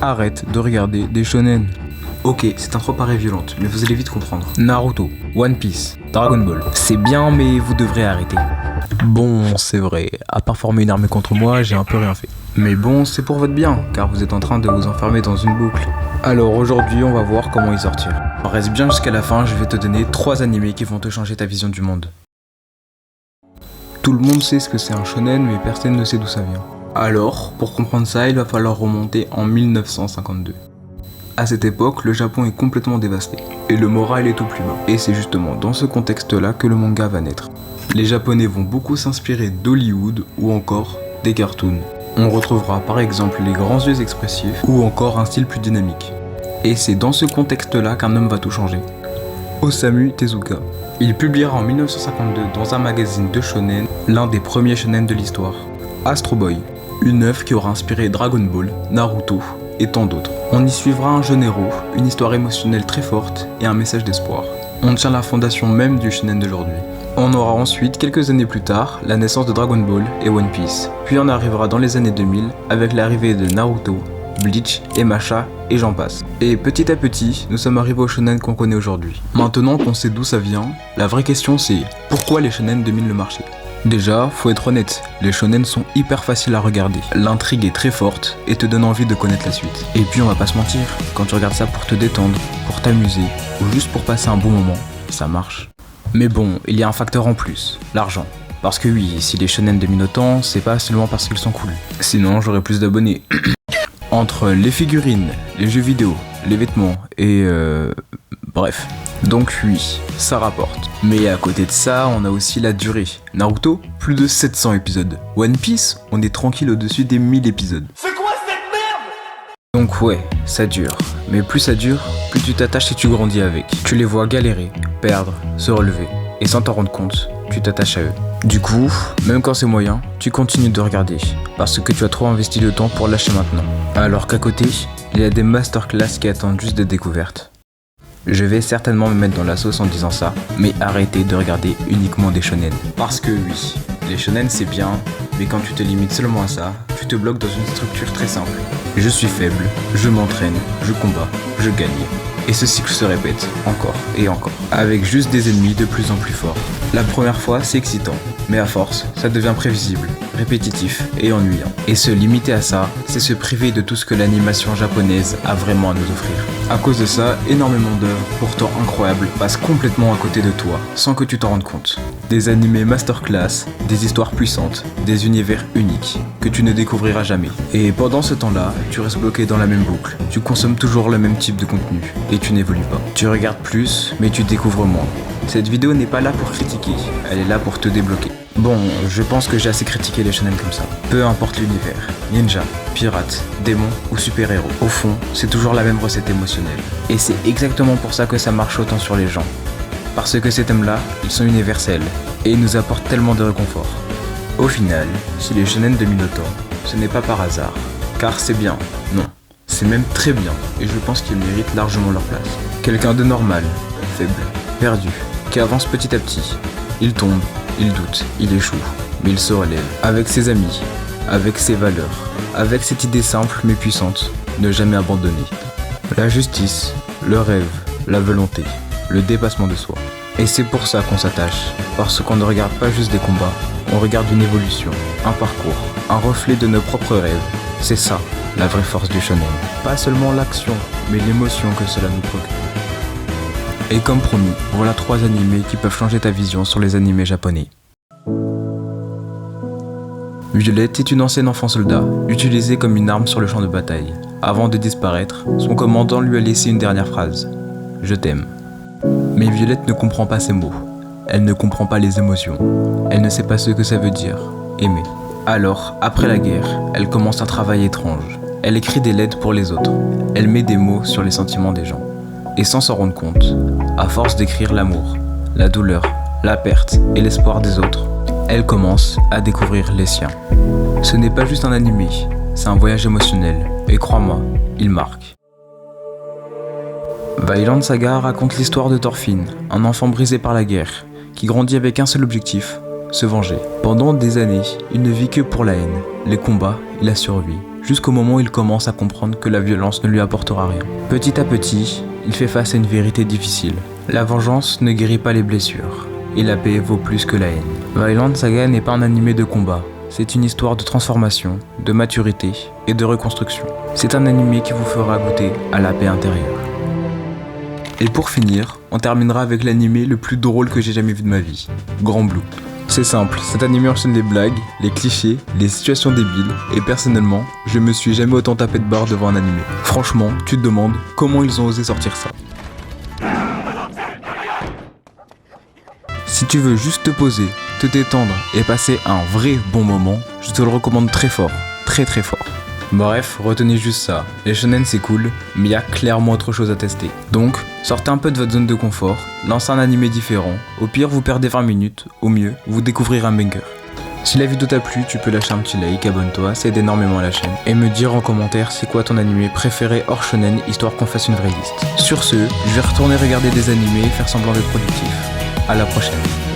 arrête de regarder des shonen. Ok, cette intro paraît violente, mais vous allez vite comprendre. Naruto, One Piece, Dragon Ball. C'est bien, mais vous devrez arrêter. Bon, c'est vrai, à part former une armée contre moi, j'ai un peu rien fait. Mais bon, c'est pour votre bien, car vous êtes en train de vous enfermer dans une boucle. Alors aujourd'hui, on va voir comment y sortir. Reste bien jusqu'à la fin, je vais te donner 3 animés qui vont te changer ta vision du monde. Tout le monde sait ce que c'est un shonen, mais personne ne sait d'où ça vient. Alors, pour comprendre ça, il va falloir remonter en 1952. À cette époque, le Japon est complètement dévasté, et le moral est au plus bas. Et c'est justement dans ce contexte-là que le manga va naître. Les Japonais vont beaucoup s'inspirer d'Hollywood ou encore des cartoons. On retrouvera par exemple les grands yeux expressifs ou encore un style plus dynamique. Et c'est dans ce contexte-là qu'un homme va tout changer. Osamu Tezuka. Il publiera en 1952 dans un magazine de shonen l'un des premiers shonen de l'histoire, Astro Boy, une œuvre qui aura inspiré Dragon Ball, Naruto et tant d'autres. On y suivra un jeune héros, une histoire émotionnelle très forte et un message d'espoir. On tient la fondation même du shonen d'aujourd'hui. On aura ensuite, quelques années plus tard, la naissance de Dragon Ball et One Piece. Puis on arrivera dans les années 2000 avec l'arrivée de Naruto, Bleach et Masha et j'en passe. Et petit à petit, nous sommes arrivés au shonen qu'on connaît aujourd'hui. Maintenant qu'on sait d'où ça vient, la vraie question c'est pourquoi les shonen dominent le marché? Déjà, faut être honnête, les shonen sont hyper faciles à regarder. L'intrigue est très forte et te donne envie de connaître la suite. Et puis on va pas se mentir, quand tu regardes ça pour te détendre, pour t'amuser ou juste pour passer un bon moment, ça marche. Mais bon, il y a un facteur en plus, l'argent. Parce que oui, si les shonen dominent autant, c'est pas seulement parce qu'ils sont cool. Sinon, j'aurais plus d'abonnés. Entre les figurines, les jeux vidéo, les vêtements et bref. Donc oui, ça rapporte. Mais à côté de ça, on a aussi la durée. Naruto, plus de 700 épisodes. One Piece, on est tranquille au-dessus des 1000 épisodes. C'est quoi cette merde? Donc ouais, ça dure. Mais plus ça dure, plus tu t'attaches et tu grandis avec. Tu les vois galérer, perdre, se relever. Et sans t'en rendre compte, tu t'attaches à eux. Du coup, même quand c'est moyen, tu continues de regarder. Parce que tu as trop investi de temps pour lâcher maintenant. Alors qu'à côté, il y a des masterclass qui attendent juste de découverte. Je vais certainement me mettre dans la sauce en disant ça, mais arrêtez de regarder uniquement des shonen. Parce que oui, les shonen c'est bien, mais quand tu te limites seulement à ça, tu te bloques dans une structure très simple. Je suis faible, je m'entraîne, je combats, je gagne. Et ce cycle se répète encore et encore, avec juste des ennemis de plus en plus forts. La première fois, c'est excitant, mais à force, ça devient prévisible, répétitif et ennuyant. Et se limiter à ça, c'est se priver de tout ce que l'animation japonaise a vraiment à nous offrir. À cause de ça, énormément d'œuvres, pourtant incroyables, passent complètement à côté de toi, sans que tu t'en rendes compte. Des animés masterclass, des histoires puissantes, des univers uniques, que tu ne découvriras jamais. Et pendant ce temps-là, tu restes bloqué dans la même boucle, tu consommes toujours le même type de contenu, et tu n'évolues pas. Tu regardes plus, mais tu découvres moins. Cette vidéo n'est pas là pour critiquer, elle est là pour te débloquer. Bon, je pense que j'ai assez critiqué les shonen comme ça. Peu importe l'univers, ninja, pirate, démon ou super-héros. Au fond, c'est toujours la même recette émotionnelle. Et c'est exactement pour ça que ça marche autant sur les gens. Parce que ces thèmes-là, ils sont universels, et ils nous apportent tellement de réconfort. Au final, si les shonen dominent autant, ce n'est pas par hasard. Car c'est bien, non. C'est même très bien, et je pense qu'ils méritent largement leur place. Quelqu'un de normal, faible, perdu, qui avance petit à petit. Il tombe, il doute, il échoue, mais il se relève. Avec ses amis, avec ses valeurs, avec cette idée simple mais puissante, ne jamais abandonner. La justice, le rêve, la volonté, le dépassement de soi. Et c'est pour ça qu'on s'attache, parce qu'on ne regarde pas juste des combats, on regarde une évolution, un parcours, un reflet de nos propres rêves. C'est ça, la vraie force du shonen. Pas seulement l'action, mais l'émotion que cela nous procure. Et comme promis, voilà 3 animés qui peuvent changer ta vision sur les animés japonais. Violette est une ancienne enfant soldat, utilisée comme une arme sur le champ de bataille. Avant de disparaître, son commandant lui a laissé une dernière phrase. « Je t'aime ». Mais Violette ne comprend pas ces mots. Elle ne comprend pas les émotions. Elle ne sait pas ce que ça veut dire, aimer. Alors, après la guerre, elle commence un travail étrange. Elle écrit des lettres pour les autres. Elle met des mots sur les sentiments des gens. Et sans s'en rendre compte, à force d'écrire l'amour, la douleur, la perte et l'espoir des autres, elle commence à découvrir les siens. Ce n'est pas juste un animé, c'est un voyage émotionnel, et crois-moi, il marque. Vinland Saga raconte l'histoire de Thorfinn, un enfant brisé par la guerre, qui grandit avec un seul objectif, se venger. Pendant des années, il ne vit que pour la haine, les combats et la survie, jusqu'au moment où il commence à comprendre que la violence ne lui apportera rien. Petit à petit, il fait face à une vérité difficile. La vengeance ne guérit pas les blessures, et la paix vaut plus que la haine. Vinland Saga n'est pas un animé de combat, c'est une histoire de transformation, de maturité et de reconstruction. C'est un animé qui vous fera goûter à la paix intérieure. Et pour finir, on terminera avec l'animé le plus drôle que j'ai jamais vu de ma vie, Grand Blue. C'est simple, cet animé enchaîne les blagues, les clichés, les situations débiles, et personnellement, je me suis jamais autant tapé de barre devant un animé. Franchement, tu te demandes comment ils ont osé sortir ça. Si tu veux juste te poser, te détendre et passer un vrai bon moment, je te le recommande très fort, très très fort. Bref, retenez juste ça, les shonen c'est cool, mais il y a clairement autre chose à tester. Donc, sortez un peu de votre zone de confort, lancez un animé différent, au pire vous perdez 20 minutes, au mieux, vous découvrirez un banger. Si la vidéo t'a plu, tu peux lâcher un petit like, abonne-toi, ça aide énormément la chaîne. Et me dire en commentaire c'est quoi ton animé préféré hors shonen, histoire qu'on fasse une vraie liste. Sur ce, je vais retourner regarder des animés et faire semblant d'être productif. À la prochaine.